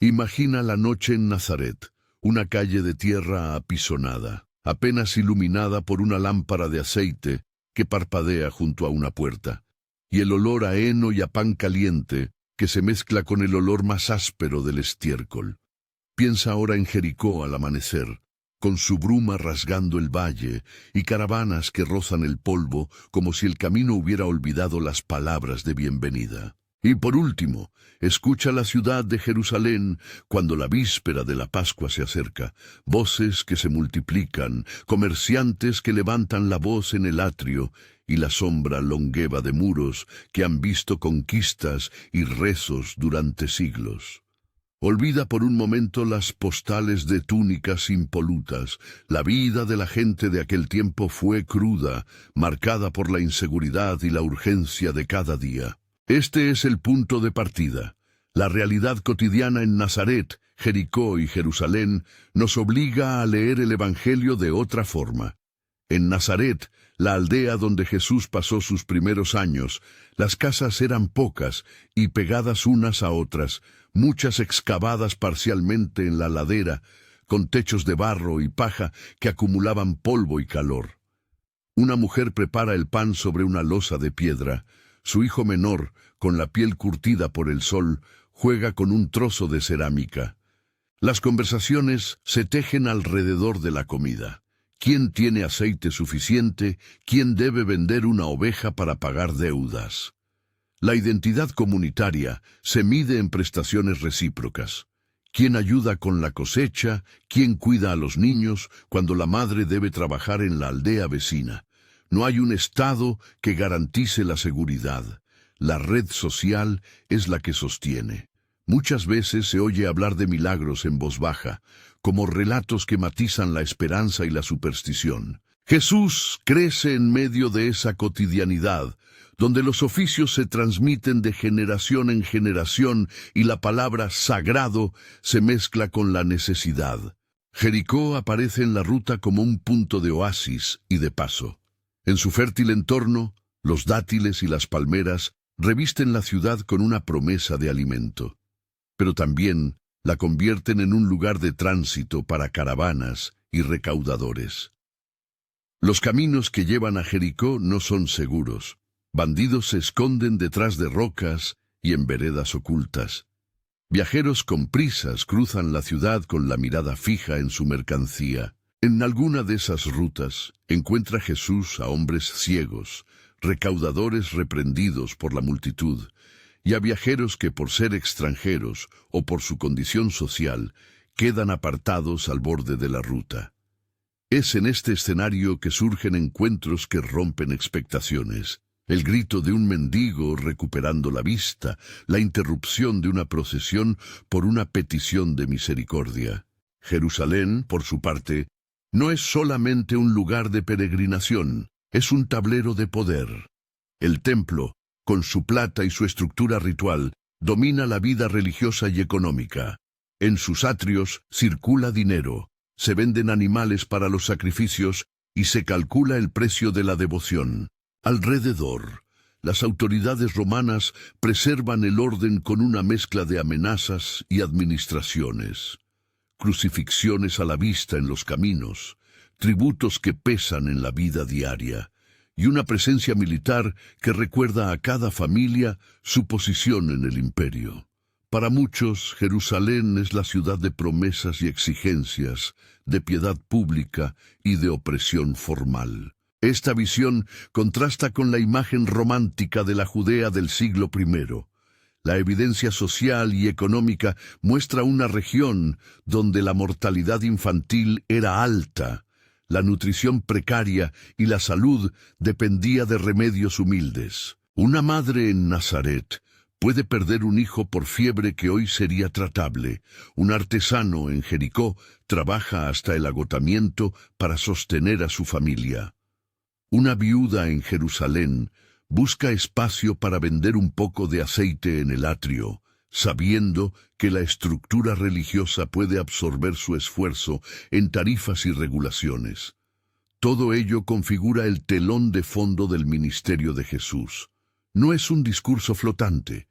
Imagina la noche en Nazaret, una calle de tierra apisonada, apenas iluminada por una lámpara de aceite que parpadea junto a una puerta, y el olor a heno y a pan caliente que se mezcla con el olor más áspero del estiércol. Piensa ahora en Jericó al amanecer, con su bruma rasgando el valle y caravanas que rozan el polvo como si el camino hubiera olvidado las palabras de bienvenida. Y por último, escucha la ciudad de Jerusalén cuando la víspera de la Pascua se acerca, voces que se multiplican, comerciantes que levantan la voz en el atrio y la sombra longeva de muros que han visto conquistas y rezos durante siglos. Olvida por un momento las postales de túnicas impolutas. La vida de la gente de aquel tiempo fue cruda, marcada por la inseguridad y la urgencia de cada día. Este es el punto de partida. La realidad cotidiana en Nazaret, Jericó y Jerusalén nos obliga a leer el Evangelio de otra forma. En Nazaret, la aldea donde Jesús pasó sus primeros años, las casas eran pocas y pegadas unas a otras, muchas excavadas parcialmente en la ladera, con techos de barro y paja que acumulaban polvo y calor. Una mujer prepara el pan sobre una losa de piedra. Su hijo menor, con la piel curtida por el sol, juega con un trozo de cerámica. Las conversaciones se tejen alrededor de la comida. ¿Quién tiene aceite suficiente? ¿Quién debe vender una oveja para pagar deudas? La identidad comunitaria se mide en prestaciones recíprocas. ¿Quién ayuda con la cosecha? ¿Quién cuida a los niños cuando la madre debe trabajar en la aldea vecina? No hay un Estado que garantice la seguridad. La red social es la que sostiene. Muchas veces se oye hablar de milagros en voz baja, como relatos que matizan la esperanza y la superstición. Jesús crece en medio de esa cotidianidad, donde los oficios se transmiten de generación en generación y la palabra sagrado se mezcla con la necesidad. Jericó aparece en la ruta como un punto de oasis y de paso. En su fértil entorno, los dátiles y las palmeras revisten la ciudad con una promesa de alimento, pero también la convierten en un lugar de tránsito para caravanas y recaudadores. Los caminos que llevan a Jericó no son seguros. Bandidos se esconden detrás de rocas y en veredas ocultas. Viajeros con prisas cruzan la ciudad con la mirada fija en su mercancía. En alguna de esas rutas encuentra Jesús a hombres ciegos, recaudadores reprendidos por la multitud, y a viajeros que por ser extranjeros o por su condición social quedan apartados al borde de la ruta. Es en este escenario que surgen encuentros que rompen expectaciones. El grito de un mendigo recuperando la vista, la interrupción de una procesión por una petición de misericordia. Jerusalén, por su parte, no es solamente un lugar de peregrinación, es un tablero de poder. El templo, con su plata y su estructura ritual, domina la vida religiosa y económica. En sus atrios circula dinero, se venden animales para los sacrificios y se calcula el precio de la devoción. Alrededor, las autoridades romanas preservan el orden con una mezcla de amenazas y administraciones. Crucifixiones a la vista en los caminos, tributos que pesan en la vida diaria, y una presencia militar que recuerda a cada familia su posición en el imperio. Para muchos, Jerusalén es la ciudad de promesas y exigencias, de piedad pública y de opresión formal. Esta visión contrasta con la imagen romántica de la Judea del siglo I. La evidencia social y económica muestra una región donde la mortalidad infantil era alta, la nutrición precaria y la salud dependía de remedios humildes. Una madre en Nazaret puede perder un hijo por fiebre que hoy sería tratable. Un artesano en Jericó trabaja hasta el agotamiento para sostener a su familia. Una viuda en Jerusalén busca espacio para vender un poco de aceite en el atrio, sabiendo que la estructura religiosa puede absorber su esfuerzo en tarifas y regulaciones. Todo ello configura el telón de fondo del ministerio de Jesús. No es un discurso flotante,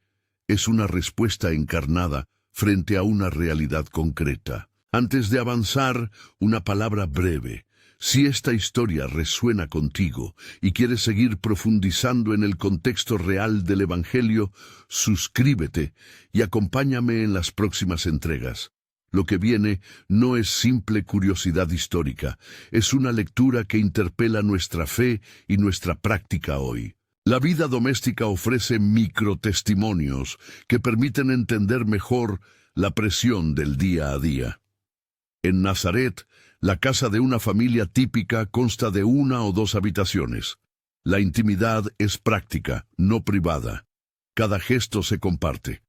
es una respuesta encarnada frente a una realidad concreta. Antes de avanzar, una palabra breve. Si esta historia resuena contigo y quieres seguir profundizando en el contexto real del Evangelio, suscríbete y acompáñame en las próximas entregas. Lo que viene no es simple curiosidad histórica, es una lectura que interpela nuestra fe y nuestra práctica hoy. La vida doméstica ofrece microtestimonios que permiten entender mejor la presión del día a día. En Nazaret, la casa de una familia típica consta de 1 o 2 habitaciones. La intimidad es práctica, no privada. Cada gesto se comparte.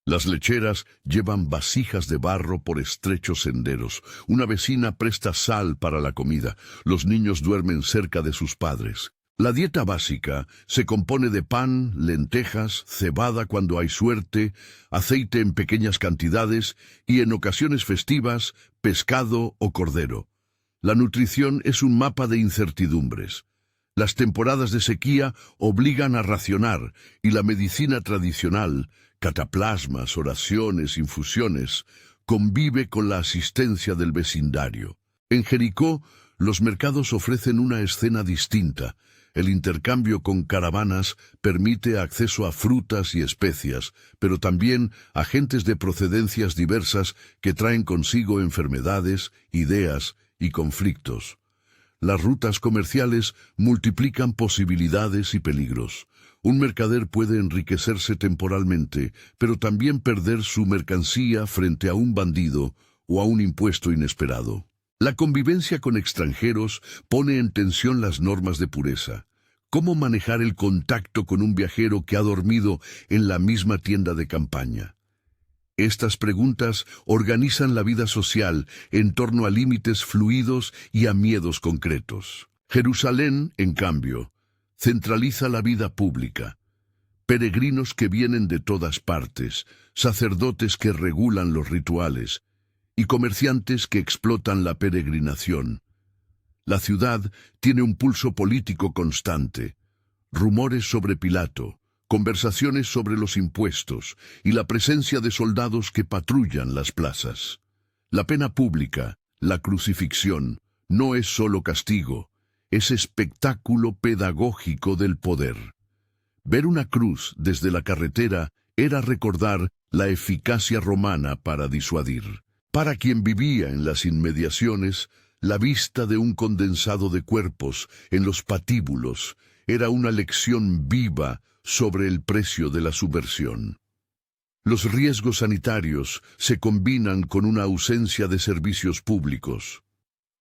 Las lecheras llevan vasijas de barro por estrechos senderos. Una vecina presta sal para la comida. Los niños duermen cerca de sus padres. La dieta básica se compone de pan, lentejas, cebada cuando hay suerte, aceite en pequeñas cantidades y en ocasiones festivas, pescado o cordero. La nutrición es un mapa de incertidumbres. Las temporadas de sequía obligan a racionar y la medicina tradicional, cataplasmas, oraciones, infusiones, convive con la asistencia del vecindario. En Jericó, los mercados ofrecen una escena distinta. El intercambio con caravanas permite acceso a frutas y especias, pero también a gentes de procedencias diversas que traen consigo enfermedades, ideas y conflictos. Las rutas comerciales multiplican posibilidades y peligros. Un mercader puede enriquecerse temporalmente, pero también perder su mercancía frente a un bandido o a un impuesto inesperado. La convivencia con extranjeros pone en tensión las normas de pureza. ¿Cómo manejar el contacto con un viajero que ha dormido en la misma tienda de campaña? Estas preguntas organizan la vida social en torno a límites fluidos y a miedos concretos. Jerusalén, en cambio, centraliza la vida pública. Peregrinos que vienen de todas partes, sacerdotes que regulan los rituales y comerciantes que explotan la peregrinación. La ciudad tiene un pulso político constante. Rumores sobre Pilato, conversaciones sobre los impuestos y la presencia de soldados que patrullan las plazas. La pena pública, la crucifixión, no es solo castigo, es espectáculo pedagógico del poder. Ver una cruz desde la carretera era recordar la eficacia romana para disuadir. Para quien vivía en las inmediaciones, la vista de un condensado de cuerpos en los patíbulos era una lección viva sobre el precio de la subversión. Los riesgos sanitarios se combinan con una ausencia de servicios públicos.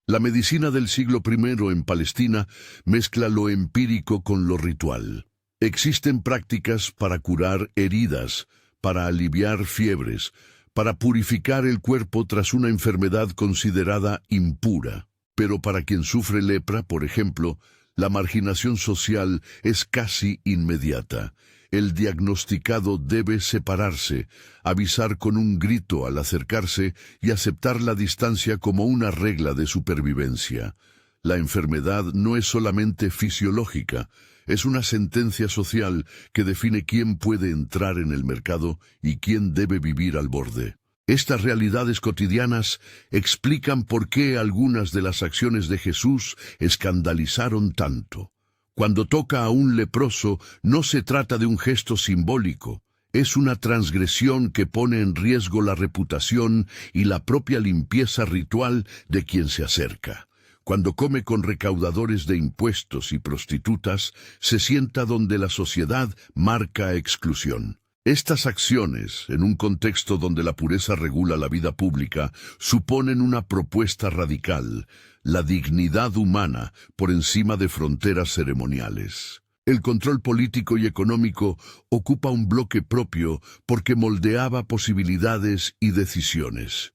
La medicina del siglo I en Palestina mezcla lo empírico con lo ritual. Existen prácticas para curar heridas, para aliviar fiebres, para purificar el cuerpo tras una enfermedad considerada impura. Pero para quien sufre lepra, por ejemplo, la marginación social es casi inmediata. El diagnosticado debe separarse, avisar con un grito al acercarse y aceptar la distancia como una regla de supervivencia. La enfermedad no es solamente fisiológica, es una sentencia social que define quién puede entrar en el mercado y quién debe vivir al borde. Estas realidades cotidianas explican por qué algunas de las acciones de Jesús escandalizaron tanto. Cuando toca a un leproso, no se trata de un gesto simbólico, es una transgresión que pone en riesgo la reputación y la propia limpieza ritual de quien se acerca. Cuando come con recaudadores de impuestos y prostitutas, se sienta donde la sociedad marca exclusión. Estas acciones, en un contexto donde la pureza regula la vida pública, suponen una propuesta radical, la dignidad humana por encima de fronteras ceremoniales. El control político y económico ocupa un bloque propio porque moldeaba posibilidades y decisiones.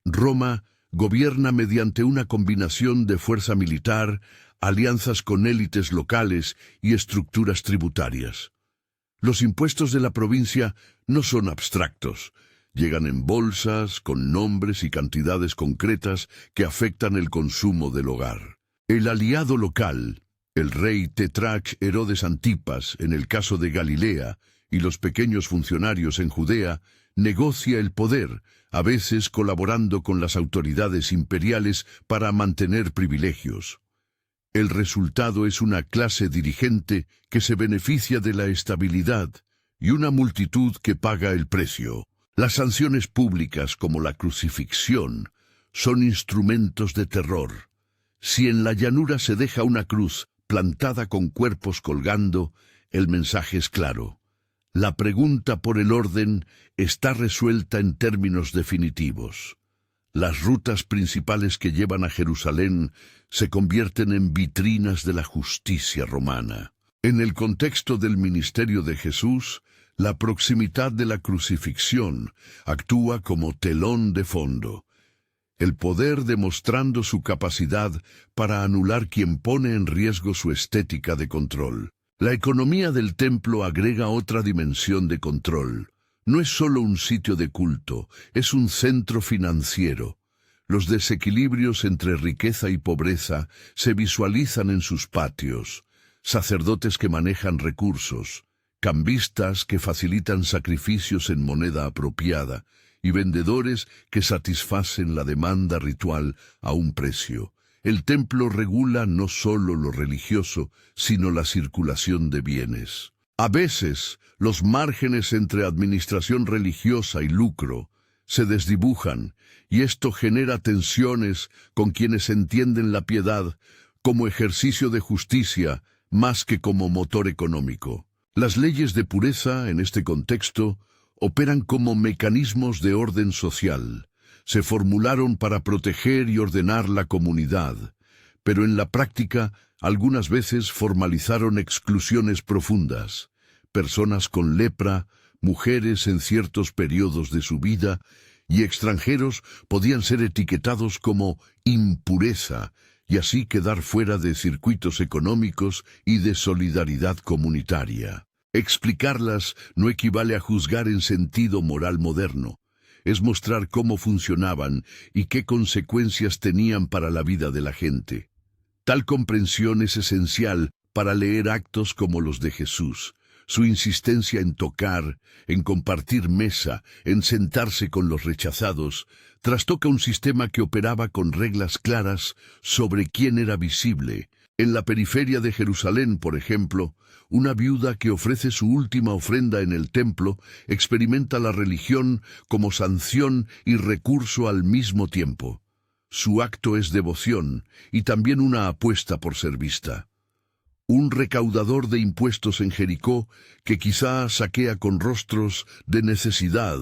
Roma gobierna mediante una combinación de fuerza militar, alianzas con élites locales y estructuras tributarias. Los impuestos de la provincia no son abstractos. Llegan en bolsas, con nombres y cantidades concretas que afectan el consumo del hogar. El aliado local, el rey Tetrarca Herodes Antipas en el caso de Galilea y los pequeños funcionarios en Judea, negocia el poder, a veces colaborando con las autoridades imperiales para mantener privilegios. El resultado es una clase dirigente que se beneficia de la estabilidad y una multitud que paga el precio. Las sanciones públicas, como la crucifixión, son instrumentos de terror. Si en la llanura se deja una cruz plantada con cuerpos colgando, el mensaje es claro. La pregunta por el orden está resuelta en términos definitivos. Las rutas principales que llevan a Jerusalén se convierten en vitrinas de la justicia romana. En el contexto del ministerio de Jesús, la proximidad de la crucifixión actúa como telón de fondo. El poder demostrando su capacidad para anular quien pone en riesgo su estética de control. La economía del templo agrega otra dimensión de control. No es solo un sitio de culto, es un centro financiero. Los desequilibrios entre riqueza y pobreza se visualizan en sus patios. Sacerdotes que manejan recursos, cambistas que facilitan sacrificios en moneda apropiada, y vendedores que satisfacen la demanda ritual a un precio. El templo regula no solo lo religioso, sino la circulación de bienes. A veces, los márgenes entre administración religiosa y lucro se desdibujan, y esto genera tensiones con quienes entienden la piedad como ejercicio de justicia más que como motor económico. Las leyes de pureza, en este contexto, operan como mecanismos de orden social. Se formularon para proteger y ordenar la comunidad, pero en la práctica algunas veces formalizaron exclusiones profundas. Personas con lepra, mujeres en ciertos periodos de su vida y extranjeros podían ser etiquetados como impureza y así quedar fuera de circuitos económicos y de solidaridad comunitaria. Explicarlas no equivale a juzgar en sentido moral moderno. Es mostrar cómo funcionaban y qué consecuencias tenían para la vida de la gente. Tal comprensión es esencial para leer actos como los de Jesús. Su insistencia en tocar, en compartir mesa, en sentarse con los rechazados, trastoca un sistema que operaba con reglas claras sobre quién era visible. En la periferia de Jerusalén, por ejemplo, una viuda que ofrece su última ofrenda en el templo experimenta la religión como sanción y recurso al mismo tiempo. Su acto es devoción y también una apuesta por ser vista. Un recaudador de impuestos en Jericó, que quizá saquea con rostros de necesidad,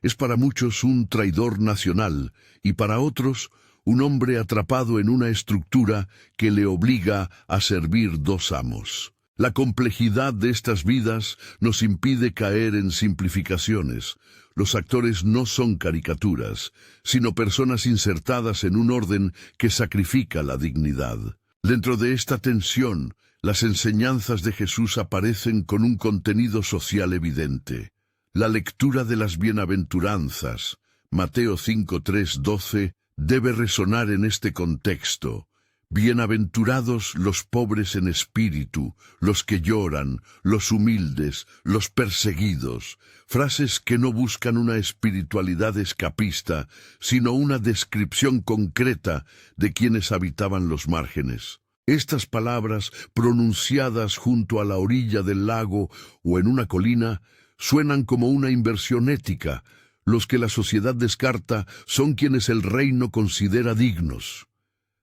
es para muchos un traidor nacional y para otros un hombre atrapado en una estructura que le obliga a servir dos amos. La complejidad de estas vidas nos impide caer en simplificaciones. Los actores no son caricaturas, sino personas insertadas en un orden que sacrifica la dignidad. Dentro de esta tensión, las enseñanzas de Jesús aparecen con un contenido social evidente. La lectura de las bienaventuranzas, Mateo 5:3-12, debe resonar en este contexto. Bienaventurados los pobres en espíritu, los que lloran, los humildes, los perseguidos. Frases que no buscan una espiritualidad escapista, sino una descripción concreta de quienes habitaban los márgenes. Estas palabras, pronunciadas junto a la orilla del lago o en una colina, suenan como una inversión ética. Los que la sociedad descarta son quienes el reino considera dignos.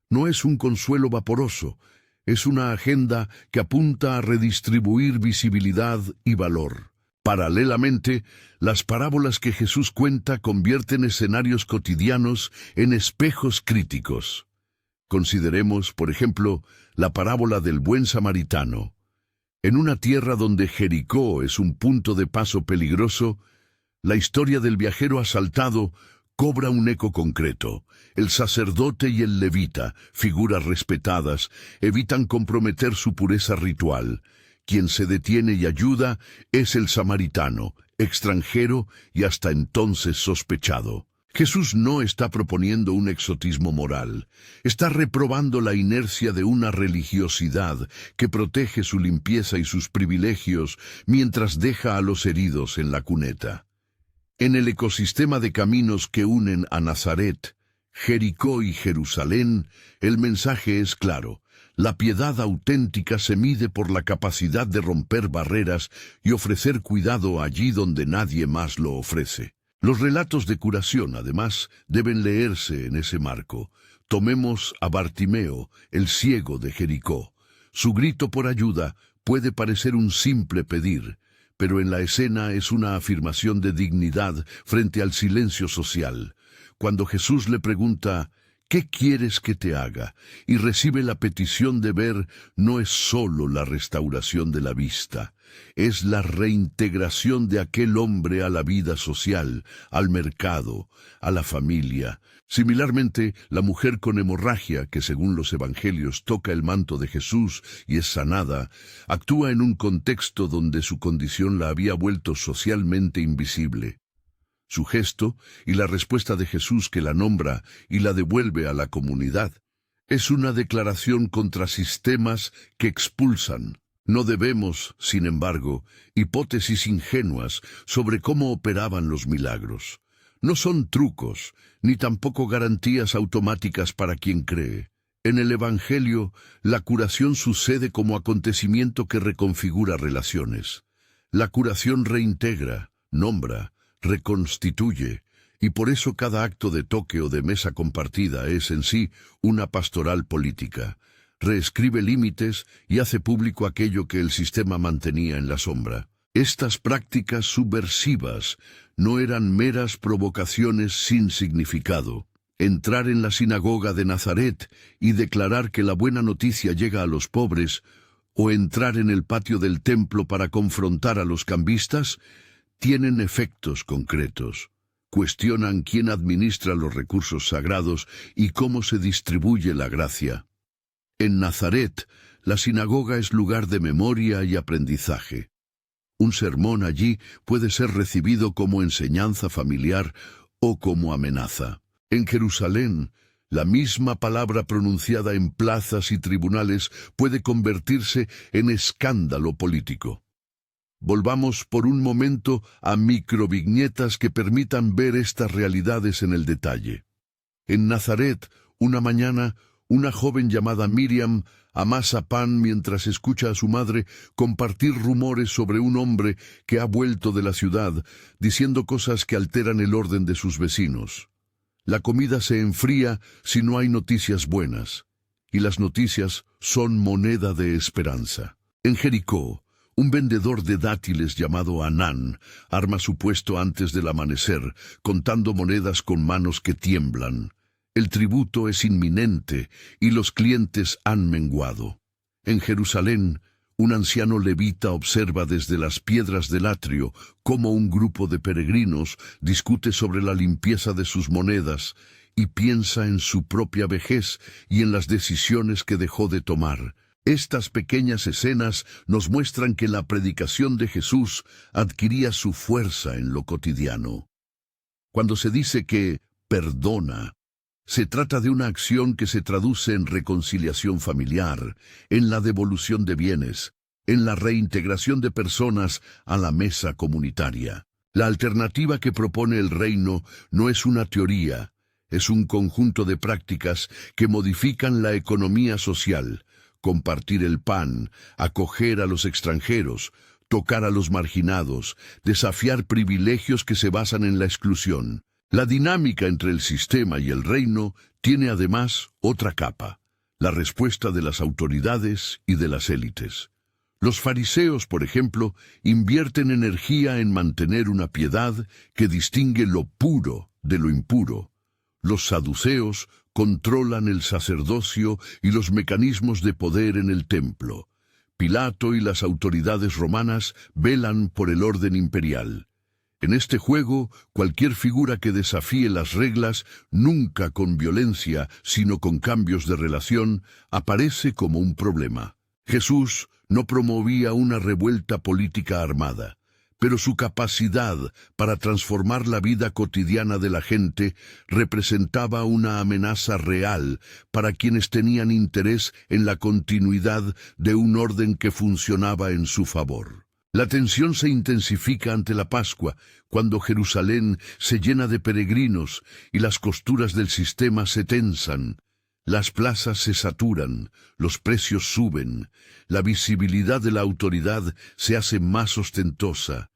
No es un consuelo vaporoso, es una agenda que apunta a redistribuir visibilidad y valor. Paralelamente, las parábolas que Jesús cuenta convierten escenarios cotidianos en espejos críticos. Consideremos, por ejemplo, la parábola del buen samaritano. En una tierra donde Jericó es un punto de paso peligroso, la historia del viajero asaltado cobra un eco concreto. El sacerdote y el levita, figuras respetadas, evitan comprometer su pureza ritual. Quien se detiene y ayuda es el samaritano, extranjero y hasta entonces sospechado. Jesús no está proponiendo un exotismo moral, está reprobando la inercia de una religiosidad que protege su limpieza y sus privilegios mientras deja a los heridos en la cuneta. En el ecosistema de caminos que unen a Nazaret, Jericó y Jerusalén, el mensaje es claro. La piedad auténtica se mide por la capacidad de romper barreras y ofrecer cuidado allí donde nadie más lo ofrece. Los relatos de curación, además, deben leerse en ese marco. Tomemos a Bartimeo, el ciego de Jericó. Su grito por ayuda puede parecer un simple pedir, pero en la escena es una afirmación de dignidad frente al silencio social. Cuando Jesús le pregunta, ¿qué quieres que te haga? Y recibe la petición de ver, no es solo la restauración de la vista, es la reintegración de aquel hombre a la vida social, al mercado, a la familia. Similarmente, la mujer con hemorragia, que según los evangelios toca el manto de Jesús y es sanada, actúa en un contexto donde su condición la había vuelto socialmente invisible. Su gesto y la respuesta de Jesús que la nombra y la devuelve a la comunidad es una declaración contra sistemas que expulsan. No debemos, sin embargo, hipótesis ingenuas sobre cómo operaban los milagros. No son trucos, ni tampoco garantías automáticas para quien cree. En el Evangelio, la curación sucede como acontecimiento que reconfigura relaciones. La curación reintegra, nombra, reconstituye, y por eso cada acto de toque o de mesa compartida es en sí una pastoral política. Reescribe límites y hace público aquello que el sistema mantenía en la sombra. Estas prácticas subversivas no eran meras provocaciones sin significado. Entrar en la sinagoga de Nazaret y declarar que la buena noticia llega a los pobres, o entrar en el patio del templo para confrontar a los cambistas, tienen efectos concretos. Cuestionan quién administra los recursos sagrados y cómo se distribuye la gracia. En Nazaret, la sinagoga es lugar de memoria y aprendizaje. Un sermón allí puede ser recibido como enseñanza familiar o como amenaza. En Jerusalén, la misma palabra pronunciada en plazas y tribunales puede convertirse en escándalo político. Volvamos por un momento a microvignetas que permitan ver estas realidades en el detalle. En Nazaret, una mañana, una joven llamada Miriam amasa pan mientras escucha a su madre compartir rumores sobre un hombre que ha vuelto de la ciudad, diciendo cosas que alteran el orden de sus vecinos. La comida se enfría si no hay noticias buenas, y las noticias son moneda de esperanza. En Jericó, un vendedor de dátiles llamado Anán arma su puesto antes del amanecer, contando monedas con manos que tiemblan. El tributo es inminente y los clientes han menguado. En Jerusalén, un anciano levita observa desde las piedras del atrio cómo un grupo de peregrinos discute sobre la limpieza de sus monedas y piensa en su propia vejez y en las decisiones que dejó de tomar. Estas pequeñas escenas nos muestran que la predicación de Jesús adquiría su fuerza en lo cotidiano. Cuando se dice que perdona, se trata de una acción que se traduce en reconciliación familiar, en la devolución de bienes, en la reintegración de personas a la mesa comunitaria. La alternativa que propone el reino no es una teoría, es un conjunto de prácticas que modifican la economía social. Compartir el pan, acoger a los extranjeros, tocar a los marginados, desafiar privilegios que se basan en la exclusión. La dinámica entre el sistema y el reino tiene además otra capa, la respuesta de las autoridades y de las élites. Los fariseos, por ejemplo, invierten energía en mantener una piedad que distingue lo puro de lo impuro. Los saduceos controlan el sacerdocio y los mecanismos de poder en el templo. Pilato y las autoridades romanas velan por el orden imperial. En este juego, cualquier figura que desafíe las reglas, nunca con violencia, sino con cambios de relación, aparece como un problema. Jesús no promovía una revuelta política armada, pero su capacidad para transformar la vida cotidiana de la gente representaba una amenaza real para quienes tenían interés en la continuidad de un orden que funcionaba en su favor. La tensión se intensifica ante la Pascua, cuando Jerusalén se llena de peregrinos y las costuras del sistema se tensan. Las plazas se saturan, los precios suben, la visibilidad de la autoridad se hace más ostentosa.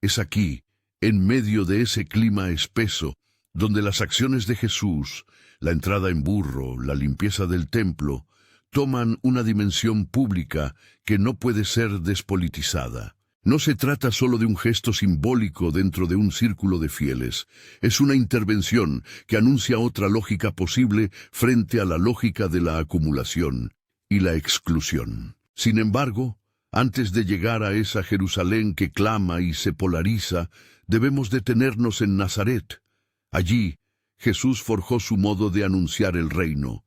Es aquí, en medio de ese clima espeso, donde las acciones de Jesús, la entrada en burro, la limpieza del templo, toman una dimensión pública que no puede ser despolitizada. No se trata solo de un gesto simbólico dentro de un círculo de fieles. Es una intervención que anuncia otra lógica posible frente a la lógica de la acumulación y la exclusión. Sin embargo, antes de llegar a esa Jerusalén que clama y se polariza, debemos detenernos en Nazaret. Allí, Jesús forjó su modo de anunciar el reino.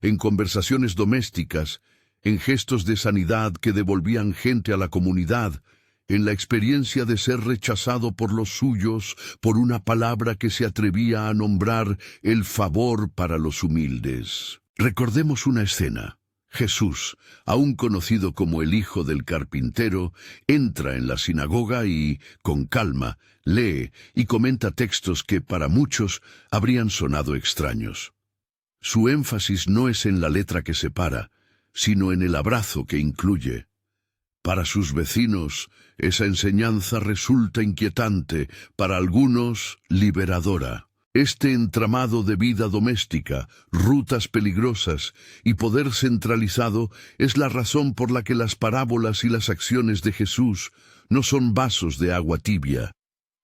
En conversaciones domésticas, en gestos de sanidad que devolvían gente a la comunidad, en la experiencia de ser rechazado por los suyos, por una palabra que se atrevía a nombrar el favor para los humildes. Recordemos una escena. Jesús, aún conocido como el hijo del carpintero, entra en la sinagoga y, con calma, lee y comenta textos que para muchos habrían sonado extraños. Su énfasis no es en la letra que separa, sino en el abrazo que incluye. Para sus vecinos, esa enseñanza resulta inquietante, para algunos, liberadora. Este entramado de vida doméstica, rutas peligrosas y poder centralizado es la razón por la que las parábolas y las acciones de Jesús no son vasos de agua tibia.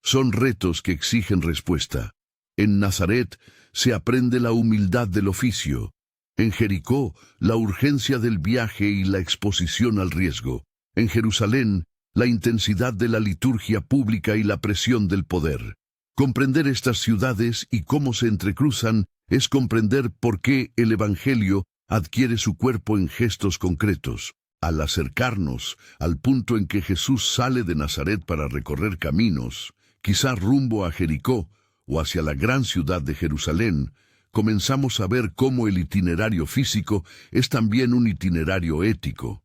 Son retos que exigen respuesta. En Nazaret se aprende la humildad del oficio. En Jericó, la urgencia del viaje y la exposición al riesgo. En Jerusalén, la intensidad de la liturgia pública y la presión del poder. Comprender estas ciudades y cómo se entrecruzan es comprender por qué el Evangelio adquiere su cuerpo en gestos concretos. Al acercarnos al punto en que Jesús sale de Nazaret para recorrer caminos, quizá rumbo a Jericó o hacia la gran ciudad de Jerusalén, comenzamos a ver cómo el itinerario físico es también un itinerario ético.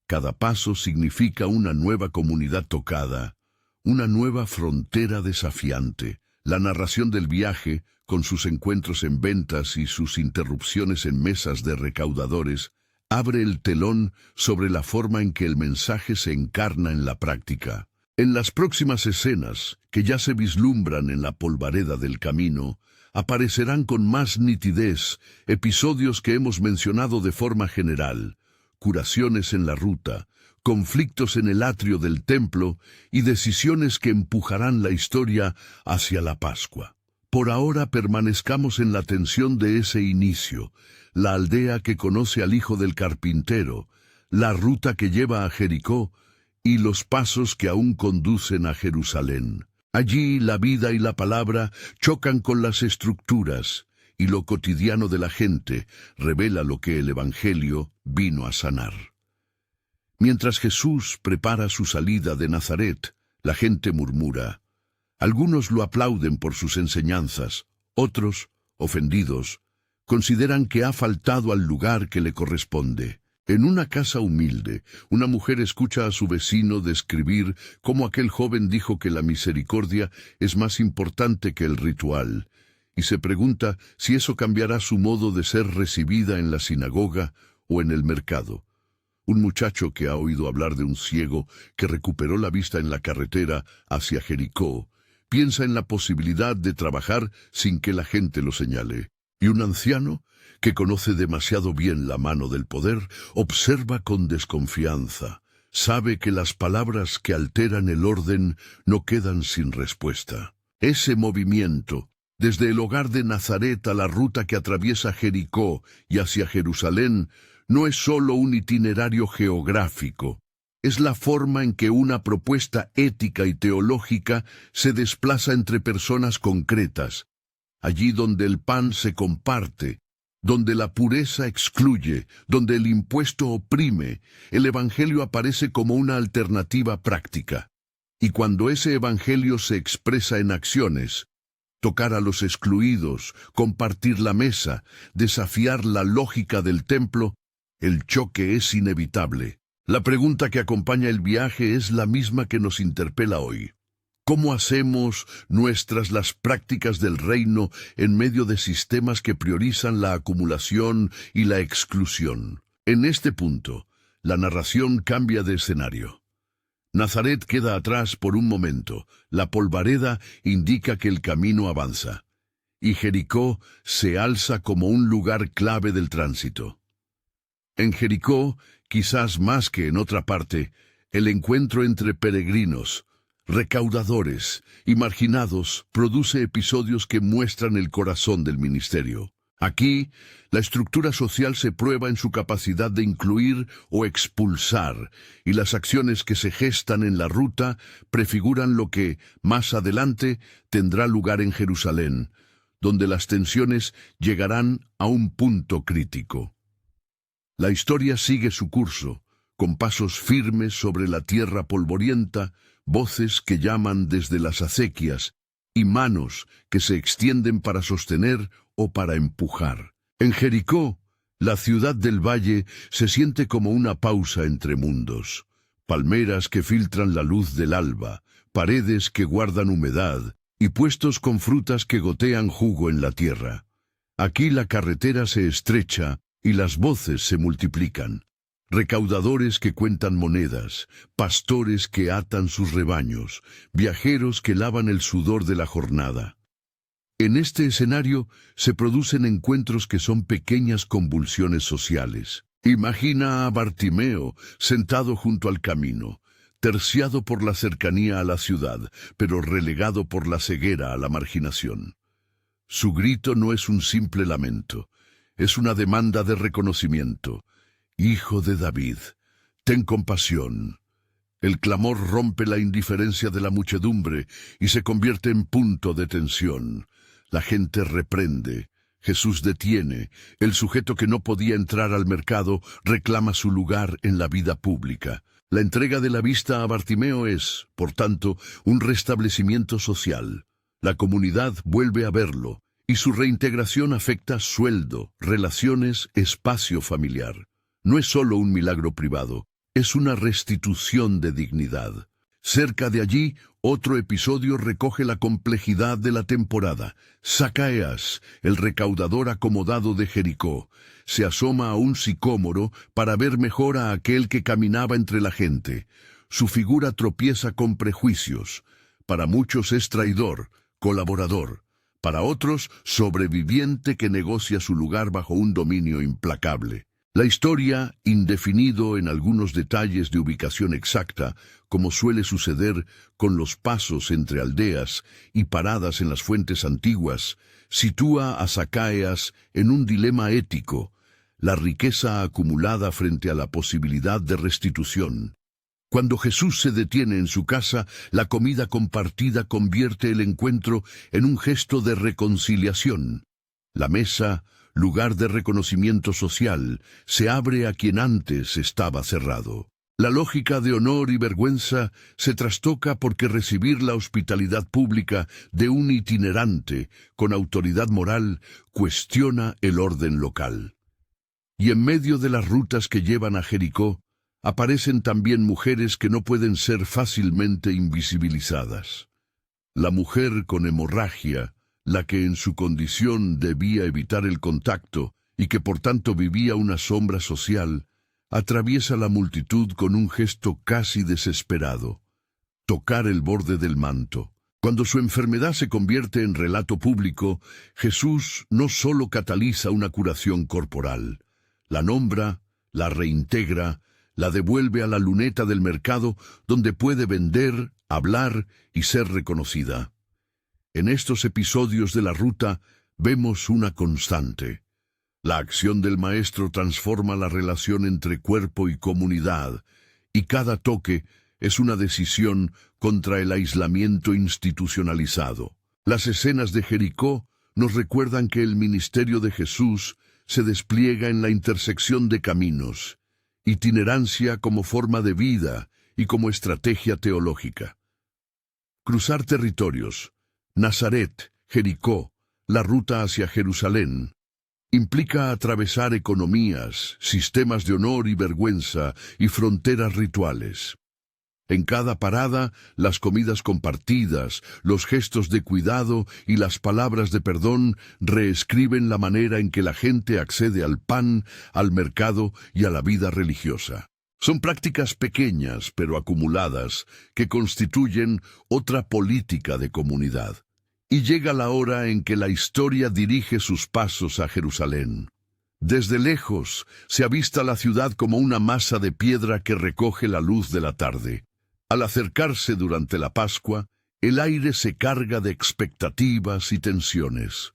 Cada paso significa una nueva comunidad tocada, una nueva frontera desafiante. La narración del viaje, con sus encuentros en ventas y sus interrupciones en mesas de recaudadores, abre el telón sobre la forma en que el mensaje se encarna en la práctica. En las próximas escenas, que ya se vislumbran en la polvareda del camino, aparecerán con más nitidez episodios que hemos mencionado de forma general: curaciones en la ruta, conflictos en el atrio del templo y decisiones que empujarán la historia hacia la Pascua. Por ahora permanezcamos en la tensión de ese inicio, la aldea que conoce al hijo del carpintero, la ruta que lleva a Jericó y los pasos que aún conducen a Jerusalén. Allí la vida y la palabra chocan con las estructuras, y lo cotidiano de la gente revela lo que el Evangelio vino a sanar. Mientras Jesús prepara su salida de Nazaret, la gente murmura. Algunos lo aplauden por sus enseñanzas, otros, ofendidos, consideran que ha faltado al lugar que le corresponde. En una casa humilde, una mujer escucha a su vecino describir cómo aquel joven dijo que la misericordia es más importante que el ritual, y se pregunta si eso cambiará su modo de ser recibida en la sinagoga o en el mercado. Un muchacho que ha oído hablar de un ciego que recuperó la vista en la carretera hacia Jericó, piensa en la posibilidad de trabajar sin que la gente lo señale. Y un anciano, que conoce demasiado bien la mano del poder, observa con desconfianza. Sabe que las palabras que alteran el orden no quedan sin respuesta. Ese movimiento, desde el hogar de Nazaret a la ruta que atraviesa Jericó y hacia Jerusalén, no es solo un itinerario geográfico. Es la forma en que una propuesta ética y teológica se desplaza entre personas concretas. Allí donde el pan se comparte, donde la pureza excluye, donde el impuesto oprime, el Evangelio aparece como una alternativa práctica. Y cuando ese Evangelio se expresa en acciones, tocar a los excluidos, compartir la mesa, desafiar la lógica del templo, el choque es inevitable. La pregunta que acompaña el viaje es la misma que nos interpela hoy. ¿Cómo hacemos nuestras las prácticas del reino en medio de sistemas que priorizan la acumulación y la exclusión? En este punto, la narración cambia de escenario. Nazaret queda atrás por un momento, la polvareda indica que el camino avanza, y Jericó se alza como un lugar clave del tránsito. En Jericó, quizás más que en otra parte, el encuentro entre peregrinos, recaudadores y marginados produce episodios que muestran el corazón del ministerio. Aquí, la estructura social se prueba en su capacidad de incluir o expulsar, y las acciones que se gestan en la ruta prefiguran lo que, más adelante, tendrá lugar en Jerusalén, donde las tensiones llegarán a un punto crítico. La historia sigue su curso, con pasos firmes sobre la tierra polvorienta, voces que llaman desde las acequias y manos que se extienden para sostener o para empujar. En Jericó, la ciudad del valle se siente como una pausa entre mundos. Palmeras que filtran la luz del alba, paredes que guardan humedad y puestos con frutas que gotean jugo en la tierra. Aquí la carretera se estrecha y las voces se multiplican. Recaudadores que cuentan monedas, pastores que atan sus rebaños, viajeros que lavan el sudor de la jornada. En este escenario se producen encuentros que son pequeñas convulsiones sociales. Imagina a Bartimeo sentado junto al camino, terciado por la cercanía a la ciudad, pero relegado por la ceguera a la marginación. Su grito no es un simple lamento, es una demanda de reconocimiento. Hijo de David, ten compasión. El clamor rompe la indiferencia de la muchedumbre y se convierte en punto de tensión. La gente reprende, Jesús detiene, el sujeto que no podía entrar al mercado reclama su lugar en la vida pública. La entrega de la vista a Bartimeo es, por tanto, un restablecimiento social. La comunidad vuelve a verlo, y su reintegración afecta sueldo, relaciones, espacio familiar. No es solo un milagro privado, es una restitución de dignidad. Cerca de allí, otro episodio recoge la complejidad de la temporada. Zacaeas, el recaudador acomodado de Jericó, se asoma a un sicómoro para ver mejor a aquel que caminaba entre la gente. Su figura tropieza con prejuicios. Para muchos es traidor, colaborador. Para otros, sobreviviente que negocia su lugar bajo un dominio implacable. La historia, indefinido en algunos detalles de ubicación exacta, como suele suceder con los pasos entre aldeas y paradas en las fuentes antiguas, sitúa a Zacaeas en un dilema ético, la riqueza acumulada frente a la posibilidad de restitución. Cuando Jesús se detiene en su casa, la comida compartida convierte el encuentro en un gesto de reconciliación. La mesa, lugar de reconocimiento social, se abre a quien antes estaba cerrado. La lógica de honor y vergüenza se trastoca porque recibir la hospitalidad pública de un itinerante con autoridad moral cuestiona el orden local. Y en medio de las rutas que llevan a Jericó, aparecen también mujeres que no pueden ser fácilmente invisibilizadas. La mujer con hemorragia, la que en su condición debía evitar el contacto y que por tanto vivía una sombra social, atraviesa la multitud con un gesto casi desesperado: tocar el borde del manto. Cuando su enfermedad se convierte en relato público, Jesús no solo cataliza una curación corporal, la nombra, la reintegra, la devuelve a la luneta del mercado donde puede vender, hablar y ser reconocida. En estos episodios de la ruta vemos una constante. La acción del Maestro transforma la relación entre cuerpo y comunidad, y cada toque es una decisión contra el aislamiento institucionalizado. Las escenas de Jericó nos recuerdan que el ministerio de Jesús se despliega en la intersección de caminos, itinerancia como forma de vida y como estrategia teológica. Cruzar territorios, Nazaret, Jericó, la ruta hacia Jerusalén. Implica atravesar economías, sistemas de honor y vergüenza y fronteras rituales. En cada parada, las comidas compartidas, los gestos de cuidado y las palabras de perdón reescriben la manera en que la gente accede al pan, al mercado y a la vida religiosa. Son prácticas pequeñas pero acumuladas que constituyen otra política de comunidad. Y llega la hora en que la historia dirige sus pasos a Jerusalén. Desde lejos se avista la ciudad como una masa de piedra que recoge la luz de la tarde. Al acercarse durante la Pascua, el aire se carga de expectativas y tensiones.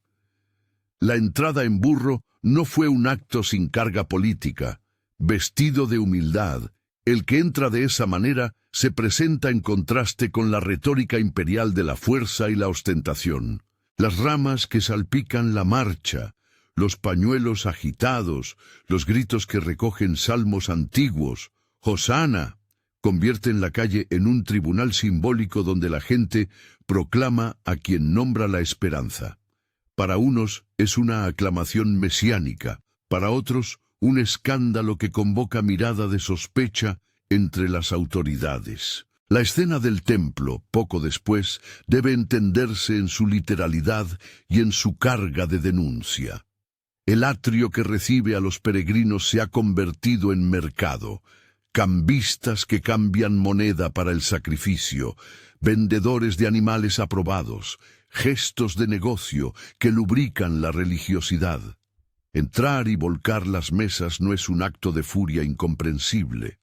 La entrada en burro no fue un acto sin carga política. Vestido de humildad, el que entra de esa manera se presenta en contraste con la retórica imperial de la fuerza y la ostentación. Las ramas que salpican la marcha, los pañuelos agitados, los gritos que recogen salmos antiguos, «Hosana», convierten la calle en un tribunal simbólico donde la gente proclama a quien nombra la esperanza. Para unos es una aclamación mesiánica, para otros un escándalo que convoca mirada de sospecha entre las autoridades. La escena del templo, poco después, debe entenderse en su literalidad y en su carga de denuncia. El atrio que recibe a los peregrinos se ha convertido en mercado. Cambistas que cambian moneda para el sacrificio, vendedores de animales aprobados, gestos de negocio que lubrican la religiosidad. Entrar y volcar las mesas no es un acto de furia incomprensible.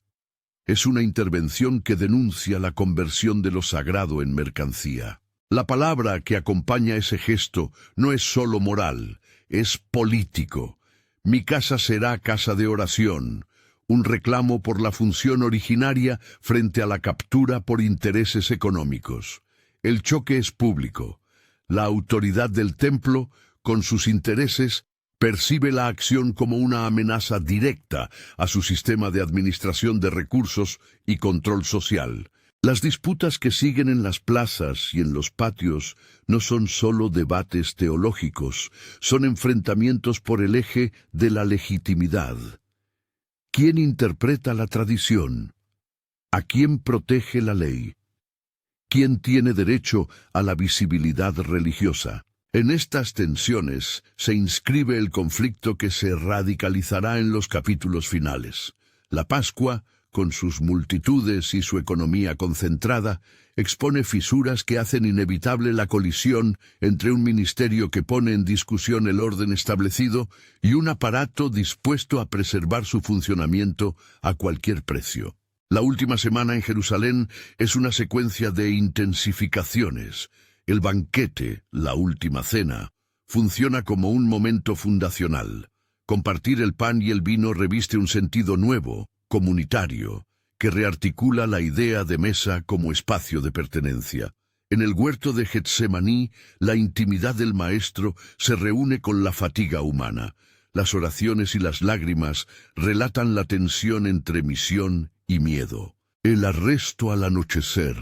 Es una intervención que denuncia la conversión de lo sagrado en mercancía. La palabra que acompaña ese gesto no es solo moral, es político. Mi casa será casa de oración. Un reclamo por la función originaria frente a la captura por intereses económicos. El choque es público. La autoridad del templo, con sus intereses, percibe la acción como una amenaza directa a su sistema de administración de recursos y control social. Las disputas que siguen en las plazas y en los patios no son solo debates teológicos, son enfrentamientos por el eje de la legitimidad. ¿Quién interpreta la tradición? ¿A quién protege la ley? ¿Quién tiene derecho a la visibilidad religiosa? En estas tensiones se inscribe el conflicto que se radicalizará en los capítulos finales. La Pascua, con sus multitudes y su economía concentrada, expone fisuras que hacen inevitable la colisión entre un ministerio que pone en discusión el orden establecido y un aparato dispuesto a preservar su funcionamiento a cualquier precio. La última semana en Jerusalén es una secuencia de intensificaciones. El banquete, la última cena, funciona como un momento fundacional. Compartir el pan y el vino reviste un sentido nuevo, comunitario, que rearticula la idea de mesa como espacio de pertenencia. En el huerto de Getsemaní, la intimidad del maestro se reúne con la fatiga humana. Las oraciones y las lágrimas relatan la tensión entre misión y miedo. El arresto al anochecer,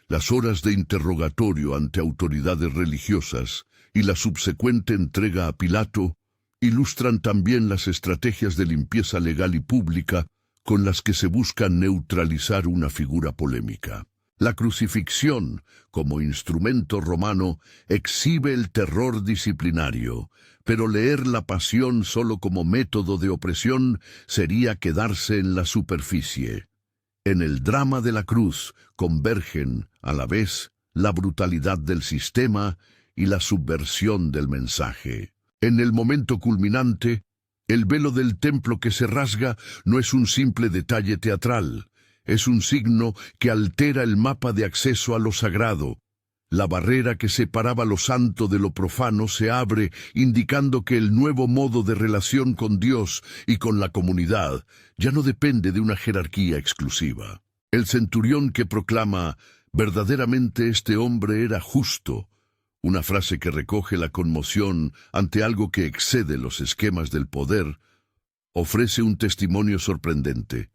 las horas de interrogatorio ante autoridades religiosas y la subsecuente entrega a Pilato ilustran también las estrategias de limpieza legal y pública con las que se busca neutralizar una figura polémica. La crucifixión, como instrumento romano, exhibe el terror disciplinario, pero leer la pasión solo como método de opresión sería quedarse en la superficie. En el drama de la cruz convergen, a la vez, la brutalidad del sistema y la subversión del mensaje. En el momento culminante, el velo del templo que se rasga no es un simple detalle teatral, es un signo que altera el mapa de acceso a lo sagrado. La barrera que separaba lo santo de lo profano se abre, indicando que el nuevo modo de relación con Dios y con la comunidad ya no depende de una jerarquía exclusiva. El centurión que proclama, «Verdaderamente este hombre era justo», una frase que recoge la conmoción ante algo que excede los esquemas del poder, ofrece un testimonio sorprendente.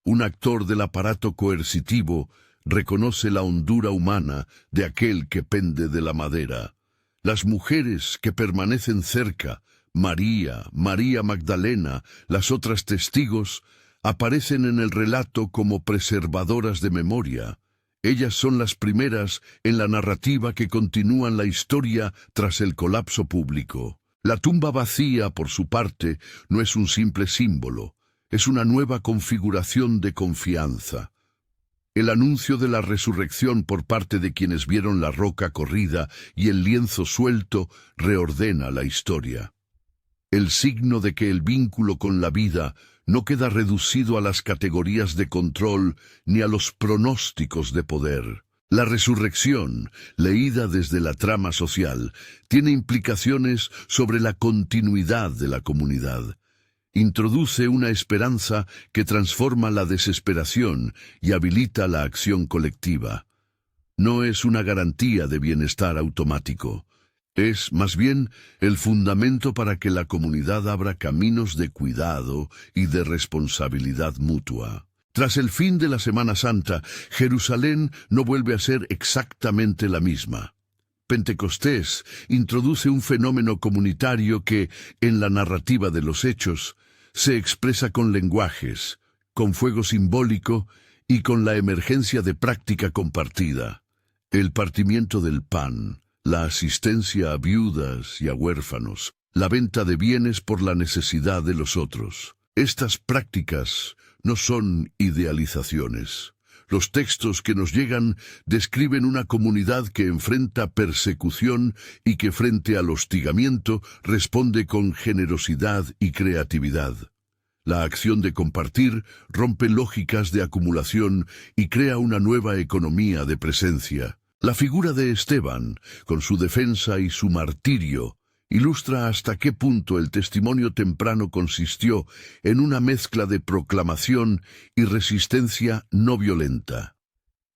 Un actor del aparato coercitivo reconoce la hondura humana de aquel que pende de la madera. Las mujeres que permanecen cerca, María Magdalena, las otras testigos, aparecen en el relato como preservadoras de memoria. Ellas son las primeras en la narrativa que continúan la historia tras el colapso público. La tumba vacía, por su parte, no es un simple símbolo, es una nueva configuración de confianza. El anuncio de la resurrección por parte de quienes vieron la roca corrida y el lienzo suelto reordena la historia. El signo de que el vínculo con la vida no queda reducido a las categorías de control ni a los pronósticos de poder. La resurrección, leída desde la trama social, tiene implicaciones sobre la continuidad de la comunidad. Introduce una esperanza que transforma la desesperación y habilita la acción colectiva. No es una garantía de bienestar automático. Es, más bien, el fundamento para que la comunidad abra caminos de cuidado y de responsabilidad mutua. Tras el fin de la Semana Santa, Jerusalén no vuelve a ser exactamente la misma. Pentecostés introduce un fenómeno comunitario que, en la narrativa de los hechos, se expresa con lenguajes, con fuego simbólico y con la emergencia de práctica compartida. El partimiento del pan, la asistencia a viudas y a huérfanos, la venta de bienes por la necesidad de los otros. Estas prácticas no son idealizaciones. Los textos que nos llegan describen una comunidad que enfrenta persecución y que frente al hostigamiento responde con generosidad y creatividad. La acción de compartir rompe lógicas de acumulación y crea una nueva economía de presencia. La figura de Esteban, con su defensa y su martirio, ilustra hasta qué punto el testimonio temprano consistió en una mezcla de proclamación y resistencia no violenta.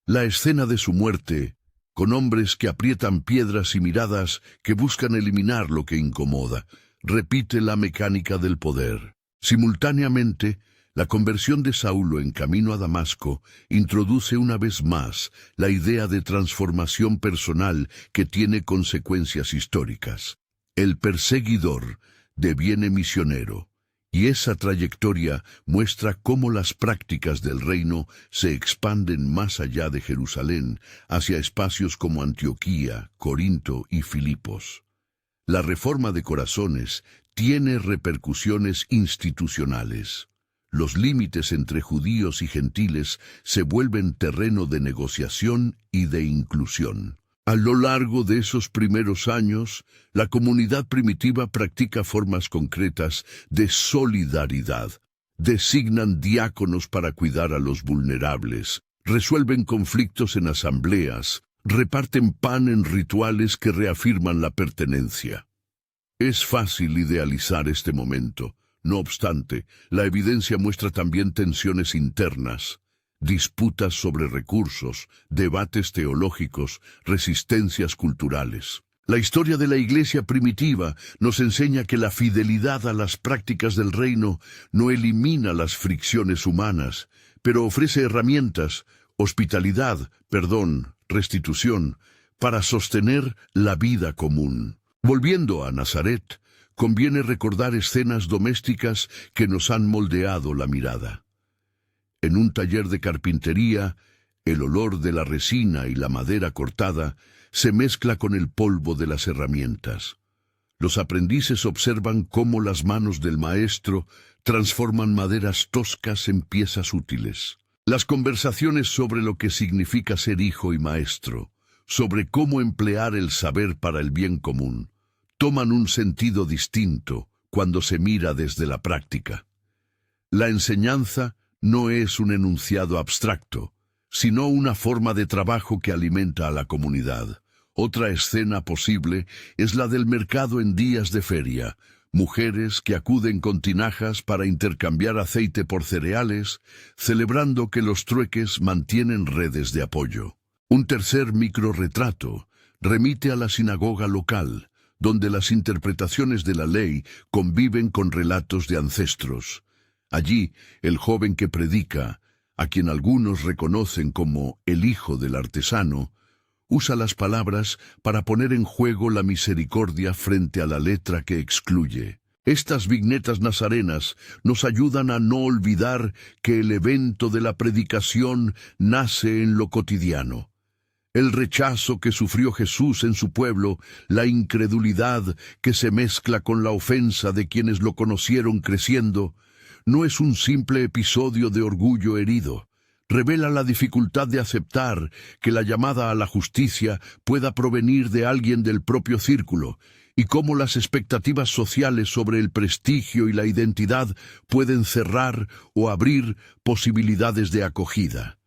La escena de su muerte, con hombres que aprietan piedras y miradas que buscan eliminar lo que incomoda, repite la mecánica del poder. Simultáneamente, la conversión de Saulo en camino a Damasco introduce una vez más la idea de transformación personal que tiene consecuencias históricas. El perseguidor deviene misionero, y esa trayectoria muestra cómo las prácticas del reino se expanden más allá de Jerusalén, hacia espacios como Antioquía, Corinto y Filipos. La reforma de corazones tiene repercusiones institucionales. Los límites entre judíos y gentiles se vuelven terreno de negociación y de inclusión. A lo largo de esos primeros años, la comunidad primitiva practica formas concretas de solidaridad. Designan diáconos para cuidar a los vulnerables, resuelven conflictos en asambleas, reparten pan en rituales que reafirman la pertenencia. Es fácil idealizar este momento. No obstante, la evidencia muestra también tensiones internas, disputas sobre recursos, debates teológicos, resistencias culturales. La historia de la Iglesia primitiva nos enseña que la fidelidad a las prácticas del reino no elimina las fricciones humanas, pero ofrece herramientas, hospitalidad, perdón, restitución, para sostener la vida común. Volviendo a Nazaret, conviene recordar escenas domésticas que nos han moldeado la mirada. En un taller de carpintería, el olor de la resina y la madera cortada se mezcla con el polvo de las herramientas. Los aprendices observan cómo las manos del maestro transforman maderas toscas en piezas útiles. Las conversaciones sobre lo que significa ser hijo y maestro, sobre cómo emplear el saber para el bien común, toman un sentido distinto cuando se mira desde la práctica. La enseñanza no es un enunciado abstracto, sino una forma de trabajo que alimenta a la comunidad. Otra escena posible es la del mercado en días de feria, mujeres que acuden con tinajas para intercambiar aceite por cereales, celebrando que los trueques mantienen redes de apoyo. Un tercer microrretrato remite a la sinagoga local, donde las interpretaciones de la ley conviven con relatos de ancestros. Allí, el joven que predica, a quien algunos reconocen como el hijo del artesano, usa las palabras para poner en juego la misericordia frente a la letra que excluye. Estas vignetas nazarenas nos ayudan a no olvidar que el evento de la predicación nace en lo cotidiano. El rechazo que sufrió Jesús en su pueblo, la incredulidad que se mezcla con la ofensa de quienes lo conocieron creciendo, no es un simple episodio de orgullo herido. Revela la dificultad de aceptar que la llamada a la justicia pueda provenir de alguien del propio círculo, y cómo las expectativas sociales sobre el prestigio y la identidad pueden cerrar o abrir posibilidades de acogida.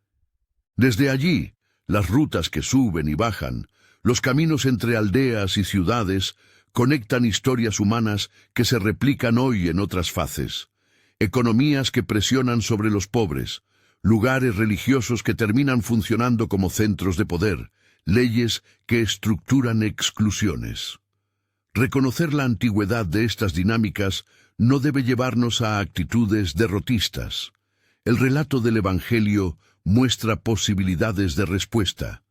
Desde allí, las rutas que suben y bajan, los caminos entre aldeas y ciudades, conectan historias humanas que se replican hoy en otras fases. Economías que presionan sobre los pobres, lugares religiosos que terminan funcionando como centros de poder, leyes que estructuran exclusiones. Reconocer la antigüedad de estas dinámicas no debe llevarnos a actitudes derrotistas. El relato del Evangelio muestra posibilidades de respuesta.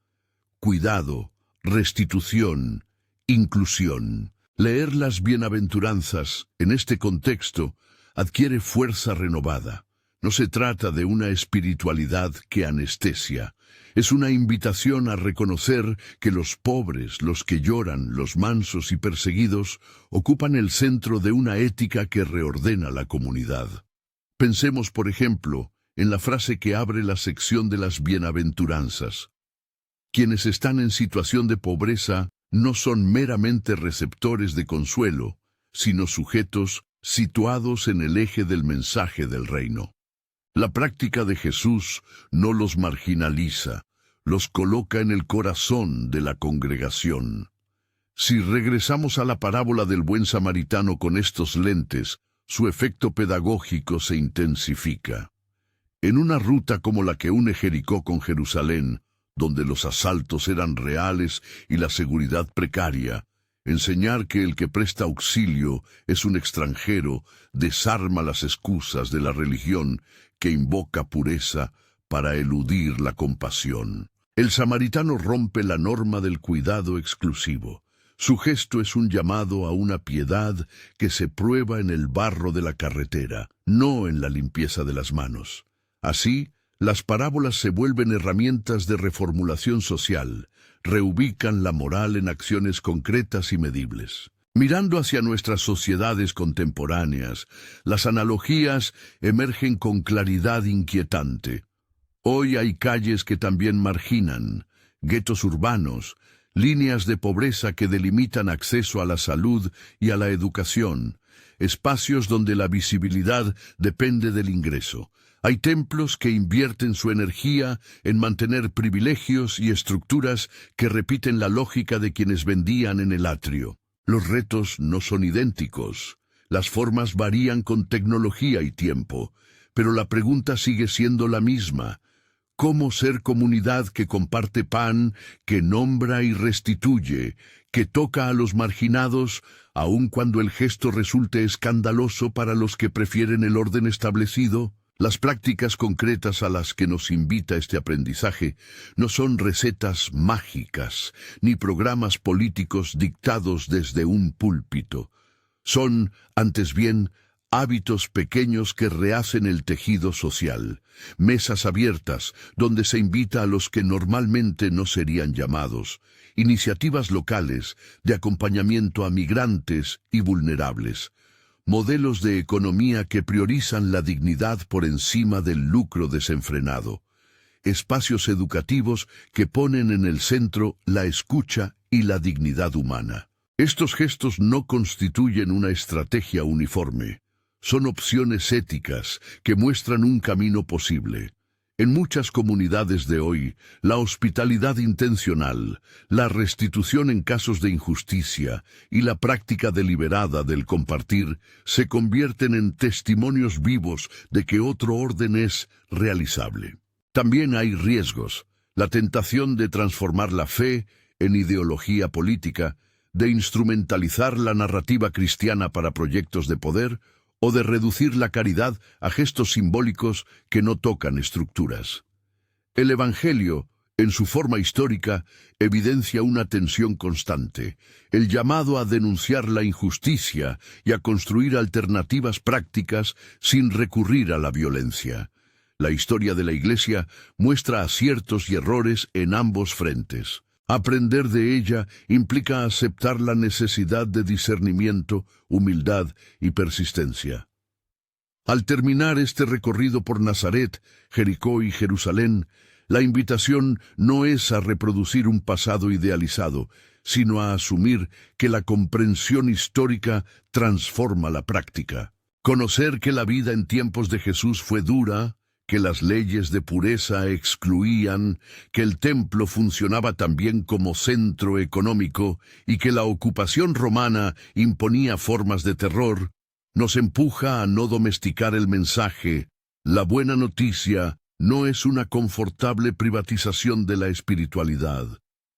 Cuidado, restitución, inclusión. Leer las bienaventuranzas en este contexto adquiere fuerza renovada. No se trata de una espiritualidad que anestesia. Es una invitación a reconocer que los pobres, los que lloran, los mansos y perseguidos, ocupan el centro de una ética que reordena la comunidad. Pensemos, por ejemplo, en la frase que abre la sección de las bienaventuranzas. Quienes están en situación de pobreza no son meramente receptores de consuelo, sino sujetos situados en el eje del mensaje del reino. La práctica de Jesús no los marginaliza, los coloca en el corazón de la congregación. Si regresamos a la parábola del buen samaritano con estos lentes, su efecto pedagógico se intensifica. En una ruta como la que une Jericó con Jerusalén, donde los asaltos eran reales y la seguridad precaria, enseñar que el que presta auxilio es un extranjero desarma las excusas de la religión que invoca pureza para eludir la compasión. El samaritano rompe la norma del cuidado exclusivo. Su gesto es un llamado a una piedad que se prueba en el barro de la carretera, no en la limpieza de las manos. Así, las parábolas se vuelven herramientas de reformulación social, reubican la moral en acciones concretas y medibles. Mirando hacia nuestras sociedades contemporáneas, las analogías emergen con claridad inquietante. Hoy hay calles que también marginan, guetos urbanos, líneas de pobreza que delimitan acceso a la salud y a la educación, espacios donde la visibilidad depende del ingreso. Hay templos que invierten su energía en mantener privilegios y estructuras que repiten la lógica de quienes vendían en el atrio. Los retos no son idénticos, las formas varían con tecnología y tiempo, pero la pregunta sigue siendo la misma. ¿Cómo ser comunidad que comparte pan, que nombra y restituye, que toca a los marginados, aun cuando el gesto resulte escandaloso para los que prefieren el orden establecido? Las prácticas concretas a las que nos invita este aprendizaje no son recetas mágicas, ni programas políticos dictados desde un púlpito. Son, antes bien, hábitos pequeños que rehacen el tejido social, mesas abiertas donde se invita a los que normalmente no serían llamados, iniciativas locales de acompañamiento a migrantes y vulnerables, modelos de economía que priorizan la dignidad por encima del lucro desenfrenado, espacios educativos que ponen en el centro la escucha y la dignidad humana. Estos gestos no constituyen una estrategia uniforme, son opciones éticas que muestran un camino posible. En muchas comunidades de hoy, la hospitalidad intencional, la restitución en casos de injusticia y la práctica deliberada del compartir se convierten en testimonios vivos de que otro orden es realizable. También hay riesgos, la tentación de transformar la fe en ideología política, de instrumentalizar la narrativa cristiana para proyectos de poder o de reducir la caridad a gestos simbólicos que no tocan estructuras. El Evangelio En su forma histórica, evidencia una tensión constante, el llamado a denunciar la injusticia y a construir alternativas prácticas sin recurrir a la violencia. La historia de la Iglesia muestra aciertos y errores en ambos frentes. Aprender de ella implica aceptar la necesidad de discernimiento, humildad y persistencia. Al terminar este recorrido por Nazaret, Jericó y Jerusalén, la invitación no es a reproducir un pasado idealizado, sino a asumir que la comprensión histórica transforma la práctica. Conocer que la vida en tiempos de Jesús fue dura, que las leyes de pureza excluían, que el templo funcionaba también como centro económico y que la ocupación romana imponía formas de terror, nos empuja a no domesticar el mensaje. La buena noticia no es una confortable privatización de la espiritualidad.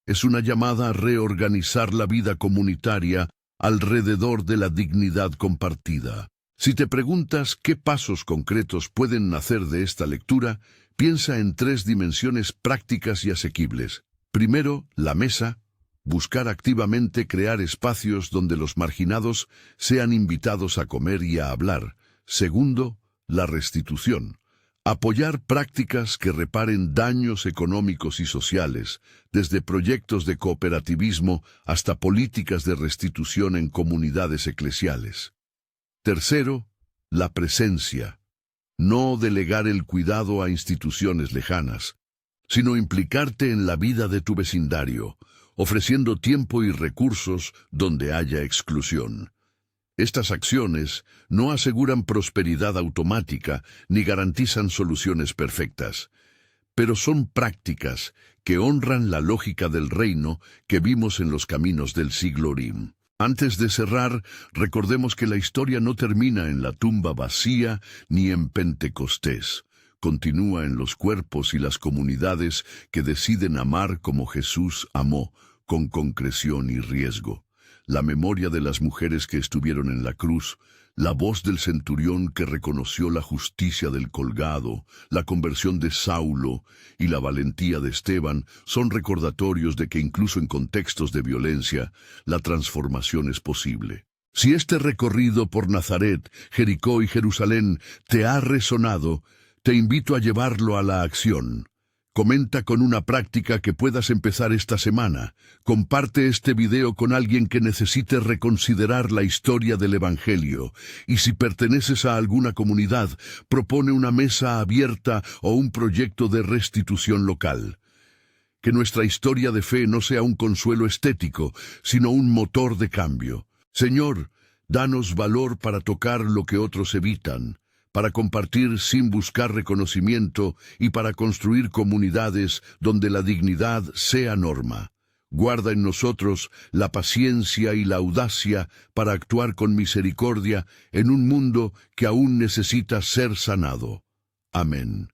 Es una llamada a reorganizar la vida comunitaria alrededor de la dignidad compartida. Si te preguntas qué pasos concretos pueden nacer de esta lectura, piensa en 3 dimensiones prácticas y asequibles. Primero, la mesa. Buscar activamente crear espacios donde los marginados sean invitados a comer y a hablar. Segundo, la restitución. Apoyar prácticas que reparen daños económicos y sociales, desde proyectos de cooperativismo hasta políticas de restitución en comunidades eclesiales. Tercero, la presencia. No delegar el cuidado a instituciones lejanas, sino implicarte en la vida de tu vecindario, ofreciendo tiempo y recursos donde haya exclusión. Estas acciones no aseguran prosperidad automática ni garantizan soluciones perfectas, pero son prácticas que honran la lógica del reino que vimos en los caminos del siglo Urim. Antes de cerrar, recordemos que la historia no termina en la tumba vacía ni en Pentecostés. Continúa en los cuerpos y las comunidades que deciden amar como Jesús amó, con concreción y riesgo. La memoria de las mujeres que estuvieron en la cruz, la voz del centurión que reconoció la justicia del colgado, la conversión de Saulo y la valentía de Esteban son recordatorios de que incluso en contextos de violencia, la transformación es posible. Si este recorrido por Nazaret, Jericó y Jerusalén te ha resonado, te invito a llevarlo a la acción. Comenta con una práctica que puedas empezar esta semana. Comparte este video con alguien que necesite reconsiderar la historia del Evangelio. Y si perteneces a alguna comunidad, propone una mesa abierta o un proyecto de restitución local. Que nuestra historia de fe no sea un consuelo estético, sino un motor de cambio. Señor, danos valor para tocar lo que otros evitan, para compartir sin buscar reconocimiento y para construir comunidades donde la dignidad sea norma. Guarda en nosotros la paciencia y la audacia para actuar con misericordia en un mundo que aún necesita ser sanado. Amén.